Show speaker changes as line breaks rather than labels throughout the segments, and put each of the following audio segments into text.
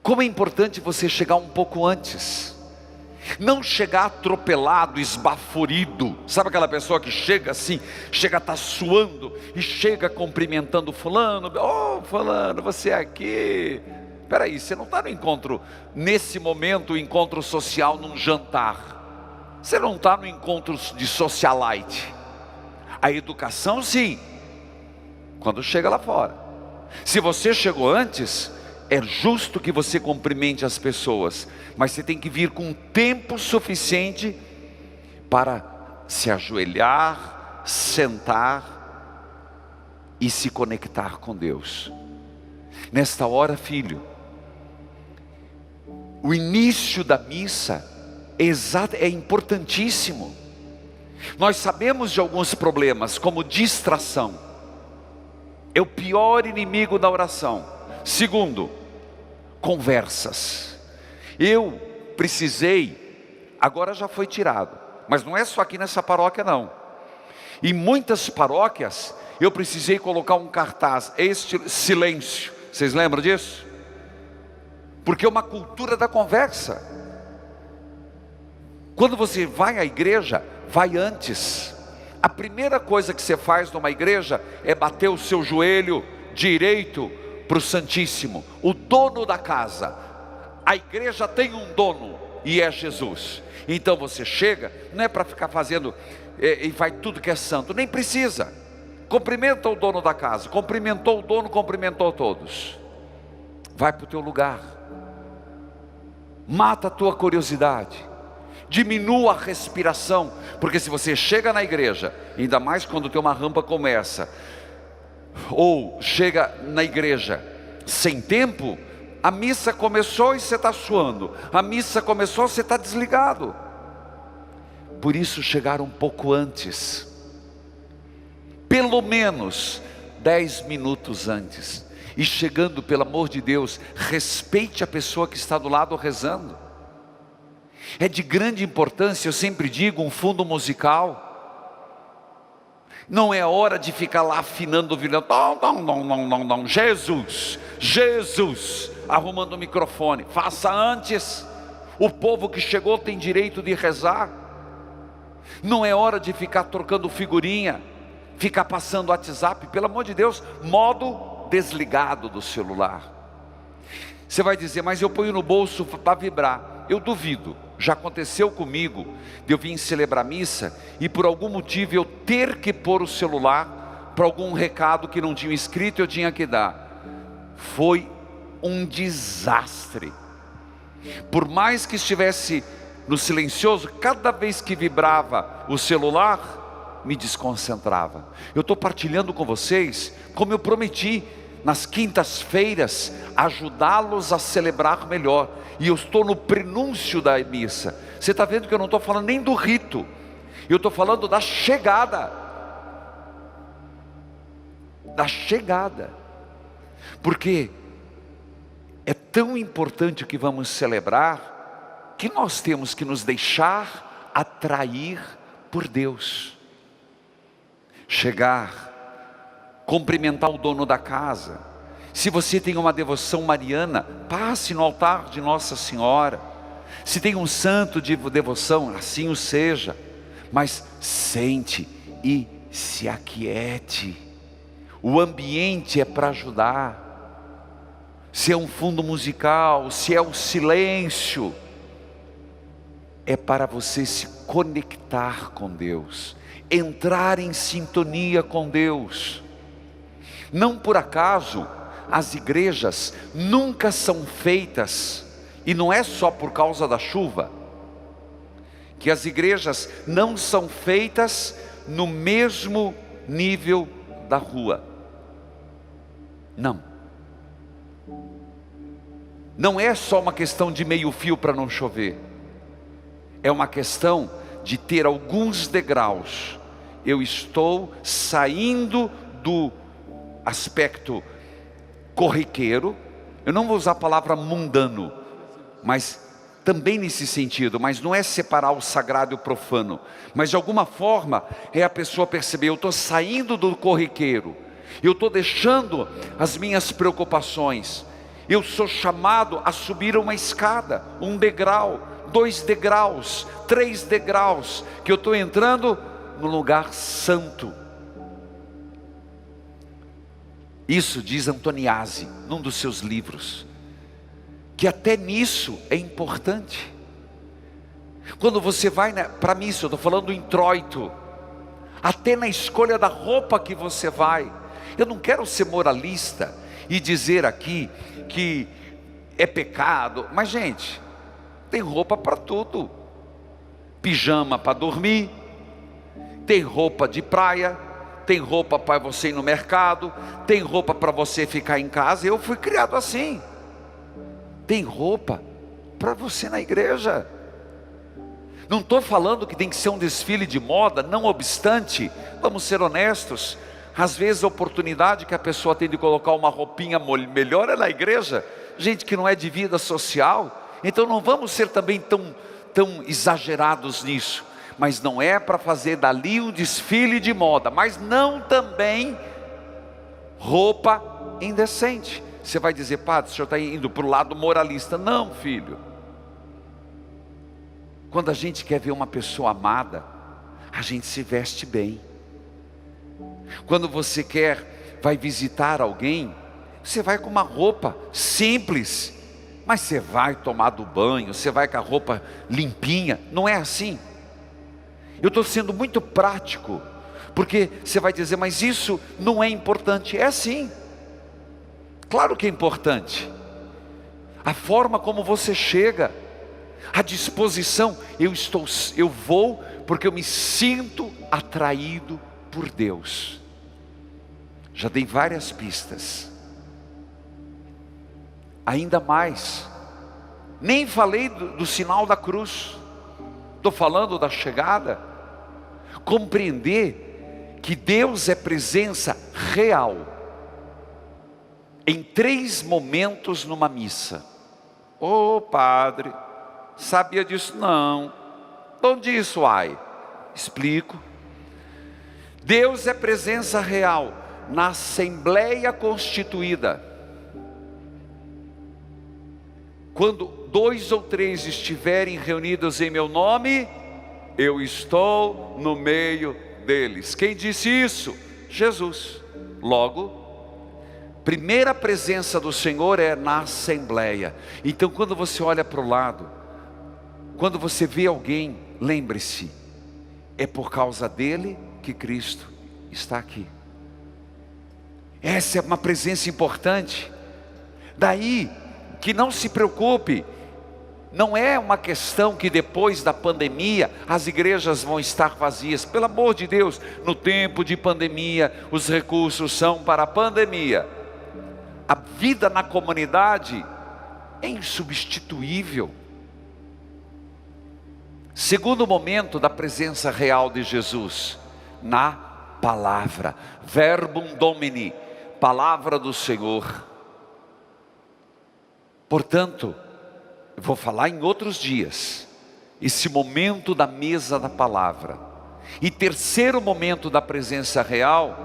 Como é importante você chegar um pouco antes. Não chegar atropelado, esbaforido. Sabe aquela pessoa que chega assim, chega a estar suando e chega cumprimentando fulano. Oh, fulano, você é aqui. Espera aí, você não está no encontro, nesse momento, o encontro social num jantar. Você não está no encontro de socialite. A educação sim, quando chega lá fora. Se você chegou antes, é justo que você cumprimente as pessoas, mas você tem que vir com tempo suficiente para se ajoelhar, sentar e se conectar com Deus. Nesta hora, filho, o início da missa é importantíssimo. Nós sabemos de alguns problemas, como distração. É o pior inimigo da oração. Segundo, conversas. Eu precisei, agora já foi tirado, mas não é só aqui nessa paróquia não. Em muitas paróquias, eu precisei colocar um cartaz, silêncio. Vocês lembram disso? Porque é uma cultura da conversa. Quando você vai à igreja, vai antes. A primeira coisa que você faz numa igreja é bater o seu joelho direito para o Santíssimo, o dono da casa. A igreja tem um dono e é Jesus. Então você chega, não é para ficar fazendo e vai tudo que é santo, nem precisa. Cumprimenta o dono da casa. Cumprimentou o dono, cumprimentou todos. Vai para o teu lugar. Mata a tua curiosidade. Diminua a respiração, porque se você chega na igreja, ainda mais quando tem uma rampa como essa, ou chega na igreja sem tempo, a missa começou e você está suando, a missa começou, você está desligado. Por isso chegar um pouco antes, pelo menos 10 minutos antes, e chegando, pelo amor de Deus, respeite a pessoa que está do lado rezando. É de grande importância, eu sempre digo, um fundo musical. Não é hora de ficar lá afinando o violão. Não. Jesus, arrumando o microfone. Faça antes. O povo que chegou tem direito de rezar. Não é hora de ficar trocando figurinha, ficar passando WhatsApp. Pelo amor de Deus, modo desligado do celular. Você vai dizer, mas eu ponho no bolso para vibrar. Eu duvido. Já aconteceu comigo de eu vir celebrar missa e por algum motivo eu ter que pôr o celular para algum recado que não tinha escrito, eu tinha que dar. Foi um desastre. Por mais que estivesse no silencioso, cada vez que vibrava o celular, me desconcentrava. Eu estou partilhando com vocês, como eu prometi, nas quintas-feiras, ajudá-los a celebrar melhor. E eu estou no prenúncio da missa. Você está vendo que eu não estou falando nem do rito, eu estou falando da chegada. Da chegada. Porque é tão importante o que vamos celebrar, que nós temos que nos deixar atrair por Deus. Chegar, cumprimentar o dono da casa. Se você tem uma devoção mariana, passe no altar de Nossa Senhora. Se tem um santo de devoção, assim o seja. Mas sente e se aquiete. O ambiente é para ajudar. Se é um fundo musical, se é o silêncio, é para você se conectar com Deus, entrar em sintonia com Deus. Não por acaso as igrejas nunca são feitas, e não é só por causa da chuva, que as igrejas não são feitas no mesmo nível da rua. Não é só uma questão de meio fio para não chover, é uma questão de ter alguns degraus. Eu estou saindo do aspecto corriqueiro, eu não vou usar a palavra mundano, mas também nesse sentido, mas não é separar o sagrado e o profano, mas de alguma forma é a pessoa perceber, eu estou saindo do corriqueiro, eu estou deixando as minhas preocupações, Eu sou chamado a subir uma escada, um degrau, 2 degraus, 3 degraus, que eu estou entrando no lugar santo. Isso diz Antoniazzi, num dos seus livros, que até nisso é importante. Quando você vai para a missa, eu estou falando do introito, até na escolha da roupa que você vai. Eu não quero ser moralista e dizer aqui que é pecado, mas gente, tem roupa para tudo. Pijama para dormir, tem roupa de praia, tem roupa para você ir no mercado, tem roupa para você ficar em casa. Eu fui criado assim. Tem roupa para você na igreja. Não estou falando que tem que ser um desfile de moda, não obstante, vamos ser honestos, às vezes a oportunidade que a pessoa tem de colocar uma roupinha melhor é na igreja, gente que não é de vida social. Então não vamos ser também tão exagerados nisso, mas não é para fazer dali um desfile de moda, mas não também roupa indecente. Você vai dizer, padre, o senhor está indo para o lado moralista. Não, filho. Quando a gente quer ver uma pessoa amada, a gente se veste bem. Quando você vai visitar alguém, você vai com uma roupa simples, mas você vai tomar do banho, você vai com a roupa limpinha. Não é assim? Eu estou sendo muito prático, porque você vai dizer, mas isso não é importante. É sim, claro que é importante. A forma como você chega, a disposição. Eu vou porque eu me sinto atraído por Deus. Já dei várias pistas. Ainda mais, nem falei do sinal da cruz, estou falando da chegada. Compreender que Deus é presença real em 3 momentos numa missa. Ô padre, sabia disso? Não. De onde isso ai? Explico. Deus é presença real na Assembleia Constituída. Quando 2 ou 3 estiverem reunidos em meu nome, eu estou no meio deles. Quem disse isso? Jesus. Logo, primeira presença do Senhor é na Assembleia. Então quando você olha para o lado, quando você vê alguém, lembre-se, é por causa dele que Cristo está aqui. Essa é uma presença importante. Daí que não se preocupe, não é uma questão que depois da pandemia as igrejas vão estar vazias. Pelo amor de Deus, no tempo de pandemia, os recursos são para a pandemia. A vida na comunidade é insubstituível. Segundo momento da presença real de Jesus, na palavra, verbum Domini, palavra do Senhor. Portanto, eu vou falar em outros dias, esse momento da mesa da palavra. E terceiro momento da presença real,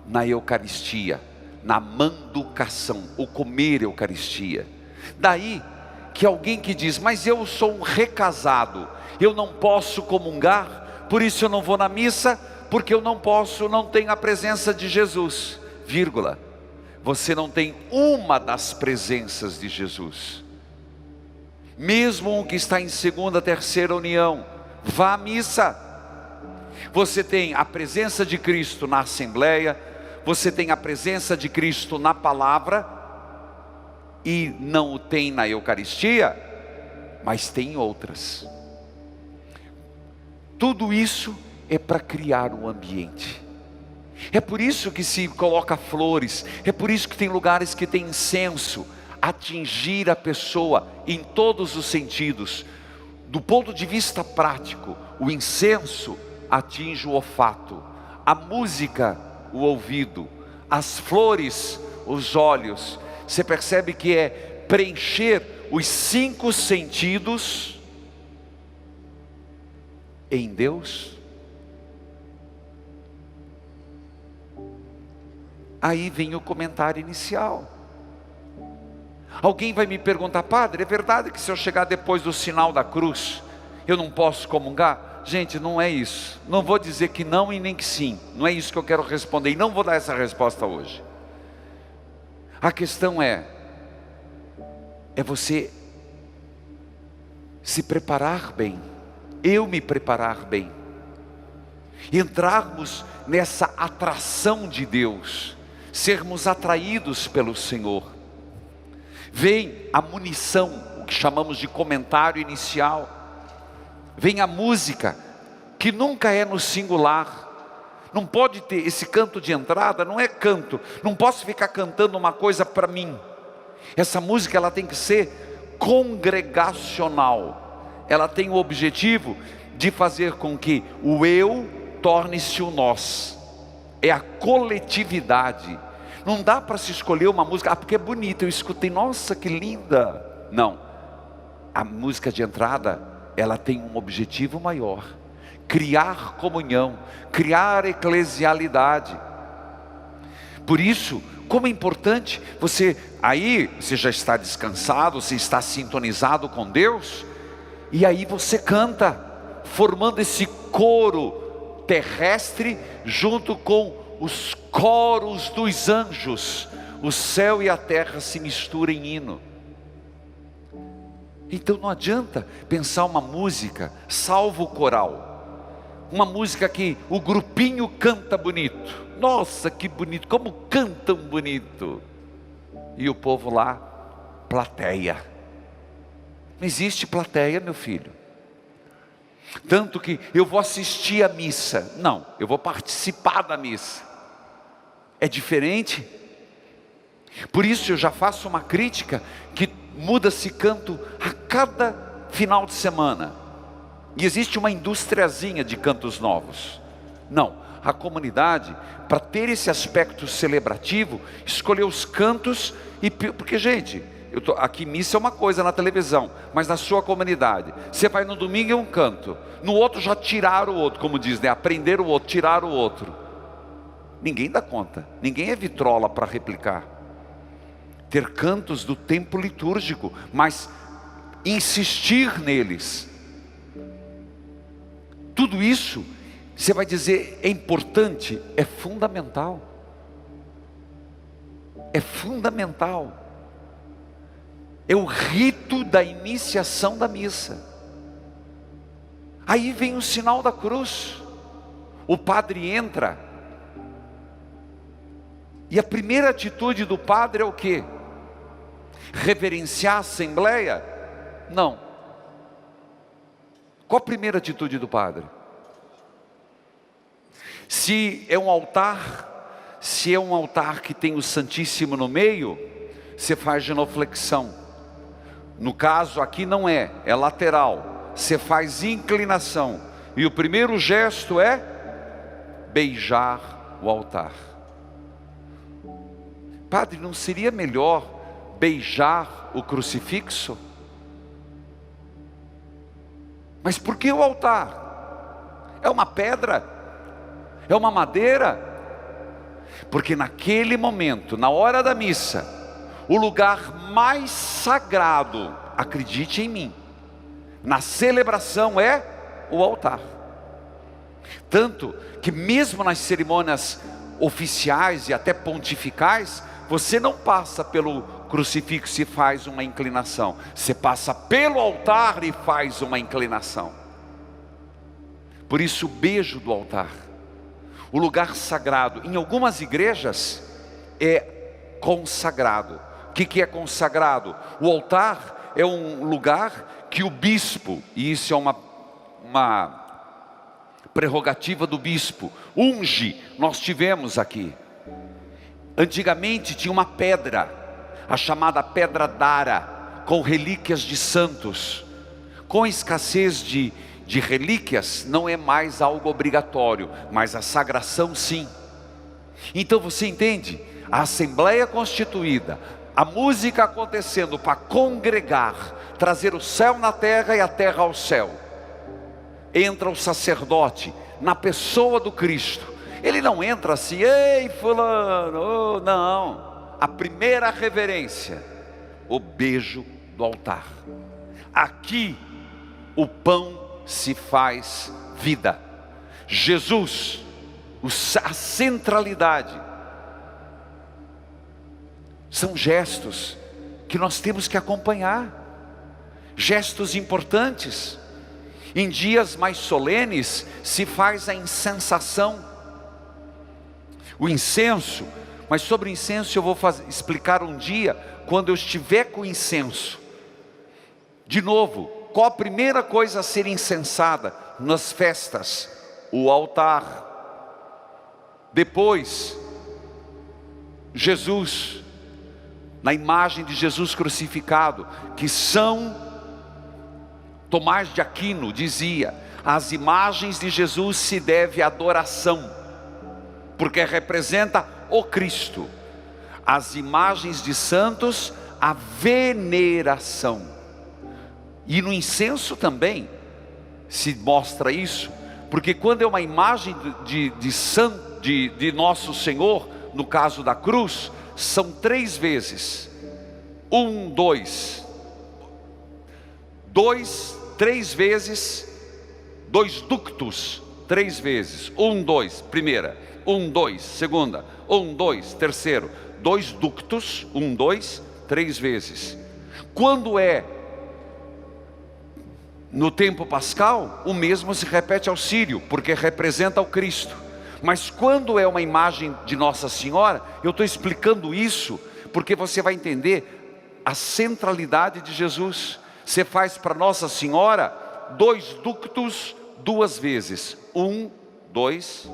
na Eucaristia, na manducação, o comer Eucaristia. Daí que alguém que diz, mas eu sou um recasado, eu não posso comungar, por isso eu não vou na missa, porque eu não tenho a presença de Jesus, vírgula. Você não tem uma das presenças de Jesus. Mesmo um que está em segunda, terceira união, vá à missa. Você tem a presença de Cristo na Assembleia, você tem a presença de Cristo na palavra, e não o tem na Eucaristia, mas tem outras. Tudo isso é para criar um ambiente. É por isso que se coloca flores, é por isso que tem lugares que tem incenso, atingir a pessoa em todos os sentidos. Do ponto de vista prático, o incenso atinge o olfato, a música, o ouvido, as flores, os olhos. Você percebe que é preencher os 5 sentidos em Deus. Aí vem o comentário inicial. Alguém vai me perguntar: padre, é verdade que se eu chegar depois do sinal da cruz, eu não posso comungar? Gente, não é isso. Não vou dizer que não e nem que sim. Não é isso que eu quero responder, e não vou dar essa resposta hoje. A questão é você se preparar bem, eu me preparar bem, entrarmos nessa atração de Deus, sermos atraídos pelo Senhor. Vem a munição, o que chamamos de comentário inicial, vem a música, que nunca é no singular. Não pode ter esse canto de entrada, não é canto, não posso ficar cantando uma coisa para mim. Essa música ela tem que ser congregacional, ela tem o objetivo de fazer com que o eu torne-se o nós, é a coletividade. Não dá para se escolher uma música, porque é bonita, eu escutei, nossa que linda. Não, a música de entrada, ela tem um objetivo maior: criar comunhão, criar eclesialidade. Por isso, como é importante você já está descansado, você está sintonizado com Deus, e aí você canta, formando esse coro terrestre, junto com os coros dos anjos. O céu e a terra se misturam em hino. Então não adianta pensar uma música, salvo o coral, uma música que o grupinho canta bonito. Nossa, que bonito, como cantam bonito. E o povo lá, plateia. Não existe plateia, meu filho. Tanto que eu vou assistir a missa. Não, eu vou participar da missa. É diferente. Por isso eu já faço uma crítica, que muda-se canto a cada final de semana. E existe uma indústriazinha de cantos novos. Não, a comunidade, para ter esse aspecto celebrativo, escolheu os cantos, porque gente, aqui missa é uma coisa na televisão, mas na sua comunidade, você vai no domingo é um canto, no outro já tiraram o outro, como diz, né? Aprenderam o outro, tiraram o outro. Ninguém dá conta, ninguém é vitrola para replicar. Ter cantos do tempo litúrgico, mas insistir neles. Tudo isso, você vai dizer, é importante, é fundamental. É fundamental. É o rito da iniciação da missa. Aí vem o sinal da cruz. O padre entra. E a primeira atitude do padre é o quê? Reverenciar a assembleia? Não. Qual a primeira atitude do padre? Se é um altar que tem o Santíssimo no meio, você faz genuflexão. No caso aqui não é lateral. Você faz inclinação. E o primeiro gesto é beijar o altar. Padre, não seria melhor beijar o crucifixo? Mas por que o altar? É uma pedra? É uma madeira? Porque naquele momento, na hora da missa, o lugar mais sagrado, acredite em mim, na celebração é o altar. Tanto que mesmo nas cerimônias oficiais e até pontificais, você não passa pelo crucifixo e faz uma inclinação. Você passa pelo altar e faz uma inclinação. Por isso o beijo do altar, o lugar sagrado, em algumas igrejas é consagrado. O que é consagrado? O altar é um lugar que o bispo, e isso é uma prerrogativa do bispo, unge. Nós tivemos aqui. Antigamente tinha uma pedra, a chamada pedra d'Ara, com relíquias de santos. Com escassez de relíquias, não é mais algo obrigatório, mas a sagração sim. Então você entende? A assembleia constituída, a música acontecendo para congregar, trazer o céu na terra e a terra ao céu. Entra o sacerdote na pessoa do Cristo. Ele não entra assim, ei fulano, oh, não. A primeira reverência o beijo do altar. Aqui o pão se faz vida. Jesus, a centralidade. São gestos que nós temos que acompanhar. Gestos importantes. Em dias mais solenes se faz a incensação. O incenso, mas sobre o incenso eu vou explicar um dia, quando eu estiver com incenso. De novo, qual a primeira coisa a ser incensada nas festas? O altar. Depois, Jesus, na imagem de Jesus crucificado, que Tomás de Aquino dizia, às imagens de Jesus se deve adoração, porque representa o Cristo. As imagens de santos, a veneração. E no incenso também se mostra isso, porque quando é uma imagem de Nosso Senhor, no caso da cruz, são 3 vezes. 1, 2, 3 vezes, 2 ductos, 3 vezes. 1, 2, primeira. 1, 2, segunda. 1, 2, terceiro. 2 ductos, 1, 2, 3 vezes. Quando é no tempo pascal, o mesmo se repete ao Sírio, porque representa o Cristo. Mas quando é uma imagem de Nossa Senhora, eu estou explicando isso, porque você vai entender a centralidade de Jesus. Você faz para Nossa Senhora 2 ductos 2 vezes. 1, 2,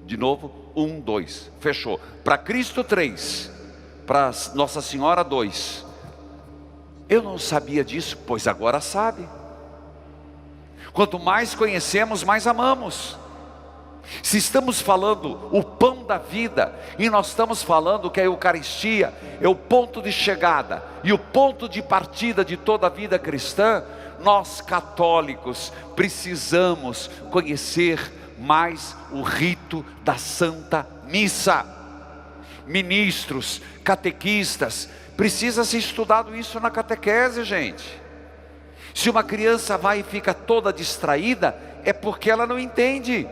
de novo, 1, 2, fechou. Para Cristo 3, para Nossa Senhora 2. Eu não sabia disso, pois agora sabe. Quanto mais conhecemos, mais amamos. Se estamos falando o pão da vida, e nós estamos falando que a Eucaristia é o ponto de chegada e o ponto de partida de toda a vida cristã, nós católicos precisamos conhecer mais o rito da Santa Missa. Ministros, catequistas, precisa ser estudado isso na catequese, gente. Se uma criança vai e fica toda distraída, é porque ela não entende.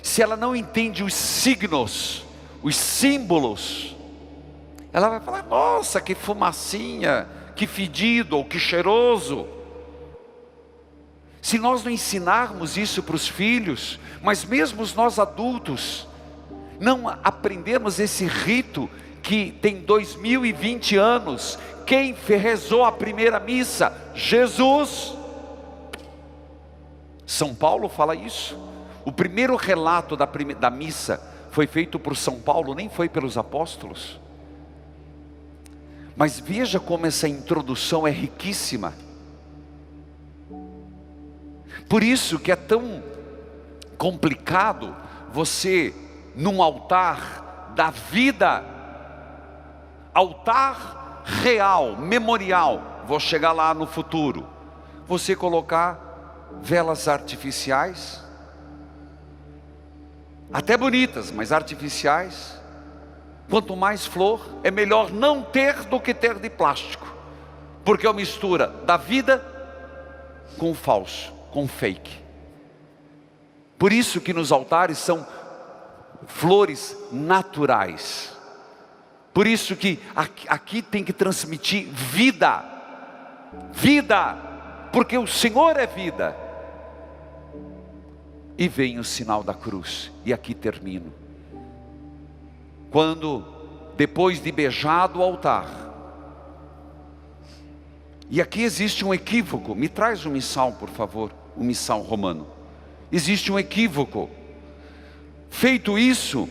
Se ela não entende os signos, os símbolos, ela vai falar, nossa, que fumacinha, que fedido, ou que cheiroso. Se nós não ensinarmos isso para os filhos, mas mesmo nós adultos, não aprendermos esse rito que tem 2020 anos, quem rezou a primeira missa? Jesus. São Paulo fala isso. O primeiro relato da missa foi feito por São Paulo, nem foi pelos apóstolos. Mas veja como essa introdução é riquíssima. Por isso que é tão complicado você, num altar da vida, altar real, memorial, vou chegar lá no futuro, você colocar velas artificiais, até bonitas, mas artificiais. Quanto mais flor, é melhor não ter do que ter de plástico, porque é uma mistura da vida com o falso, com o fake. Por isso que nos altares são flores naturais. Por isso que aqui tem que transmitir vida, vida, porque o Senhor é vida. E vem o sinal da cruz, e aqui termino. Quando, depois de beijado o altar, e aqui existe um equívoco, me traz um missal por favor, um missal romano. Existe um equívoco. Feito isso,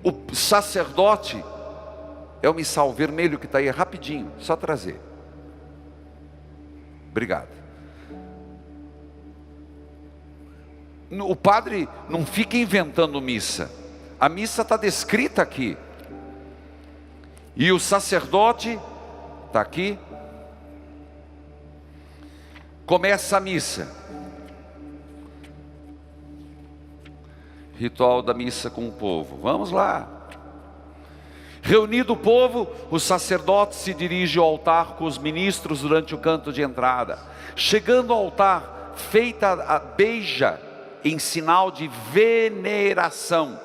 o sacerdote, é o missal vermelho que está aí, rapidinho, só trazer. Obrigado. O padre não fica inventando missa. A missa está descrita aqui. E o sacerdote está aqui. Começa a missa. Ritual da missa com o povo. Vamos lá. Reunido o povo, o sacerdote se dirige ao altar com os ministros durante o canto de entrada. Chegando ao altar, feita a beija em sinal de veneração,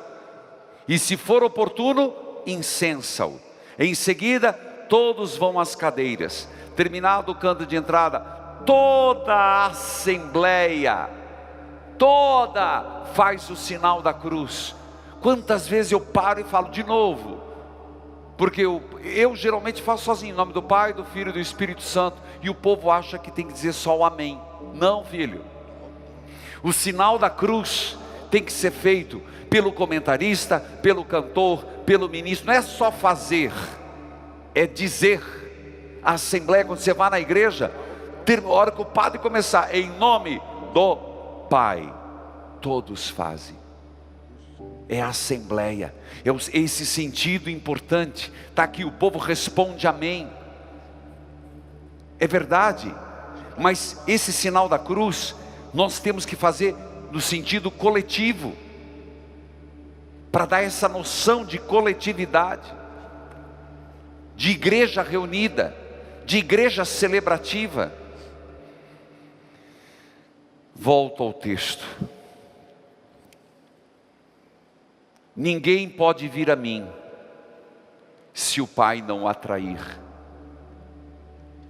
e se for oportuno, incensa-o. Em seguida, todos vão às cadeiras. Terminado o canto de entrada, toda a assembleia, toda, faz o sinal da cruz. Quantas vezes eu paro e falo de novo? Porque eu geralmente faço sozinho, em nome do Pai, do Filho e do Espírito Santo, e o povo acha que tem que dizer só o amém. Não, filho. O sinal da cruz tem que ser feito pelo comentarista, pelo cantor, pelo ministro. Não é só fazer, é dizer. A assembleia, quando você vai na igreja, a hora que o padre começar, em nome do Pai, todos fazem. É a assembleia, é esse sentido importante. Está aqui, o povo responde amém. É verdade, mas esse sinal da cruz, nós temos que fazer no sentido coletivo, para dar essa noção de coletividade, de igreja reunida, de igreja celebrativa. Volto ao texto. Ninguém pode vir a mim, se o Pai não o atrair.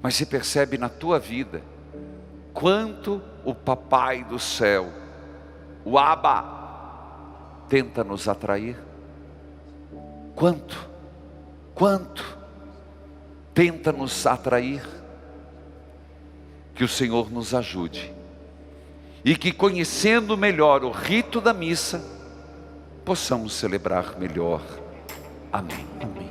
Mas você percebe na tua vida, quanto o Papai do céu, o Abba, tenta nos atrair? Quanto tenta nos atrair? Que o Senhor nos ajude, e que, conhecendo melhor o rito da missa, possamos celebrar melhor. Amém. Amém.